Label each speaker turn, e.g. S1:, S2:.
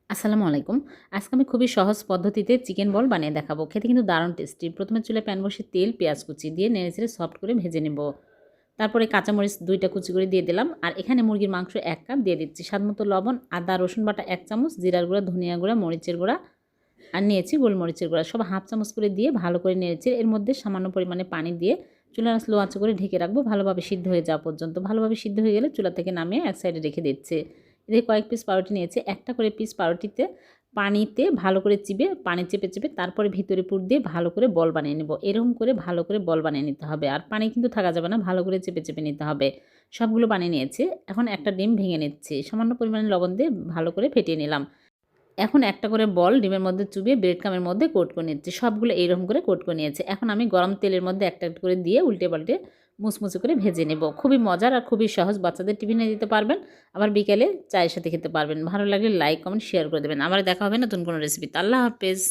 S1: আসসালামু আলাইকুম। আজকে আমি খুবই সহজ পদ্ধতিতে চিকেন বল বানিয়ে দেখাবো। খেতে কিন্তু দারুণ টেস্টি। প্রথমে চুলায় প্যান বসিয়ে তেল, পেঁয়াজ কুচি দিয়ে নেড়েচেড়ে সফট করে ভেজে নেব। তারপরে কাঁচামরিচ ২ টা কুচি করে দিয়ে দিলাম। আর এখানে মুরগির মাংস ১ কাপ দিয়ে দিচ্ছি। স্বাদমতো লবণ, আদা, রসুন বাটা ১ চামচ, জিরার গুঁড়া, ধনিয়া গুঁড়া, মরিচের গুঁড়া আর নিয়েছি গোলমরিচের গুঁড়া। সব হাফ চামচ করে দিয়ে ভালো করে নেড়েচেড়ে এর মধ্যে সামান্য পরিমাণে পানি দিয়ে চুলার স্লো আঁচে করে ঢেকে রাখবো ভালোভাবে সিদ্ধ হয়ে যাওয়া পর্যন্ত। ভালোভাবে সিদ্ধ হয়ে গেলে চুলা থেকে নামিয়ে এক সাইডে রেখে দিচ্ছি। এদিকে কয়েক পিস পাউরুটি নিয়েছি। একটা করে পিস পাউরুটিতে পানিতে ভালো করে পানি চেপে তারপরে ভিতরে পুর দিয়ে ভালো করে বল বানিয়ে নেব। এরকম করে ভালো করে বল বানিয়ে নিতে হবে। আর পানি কিন্তু থাকা যাবে না, ভালো করে চেপে নিতে হবে। সবগুলো বানিয়ে নিয়েছি। এখন একটা ডিম ভেঙে নিচ্ছি। সামান্য পরিমাণে লবণ দিয়ে ভালো করে ফেটিয়ে নিলাম। এখন একটা করে বল ডিমের মধ্যে চুবিয়ে ব্রেড ক্রামের মধ্যে কোট করে নিচ্ছি। সবগুলো এইরকম করে কোট করে নিয়েছি। এখন আমি গরম তেলের মধ্যে একটা একটা করে দিয়ে উল্টে পাল্টে মুচমুচে করে ভেজে নেব। খুবই মজার আর খুবই সহজ। বাচ্চাদের টিফিনে দিতে পারবেন। আবার বিকেলে চায়ের সাথে খেতে পারবেন। ভালো লাগলে লাইক, কমেন্ট, শেয়ার করে দেবেন। আবার দেখা হবে নতুন কোনো রেসিপিতে। আল্লাহ হাফেজ।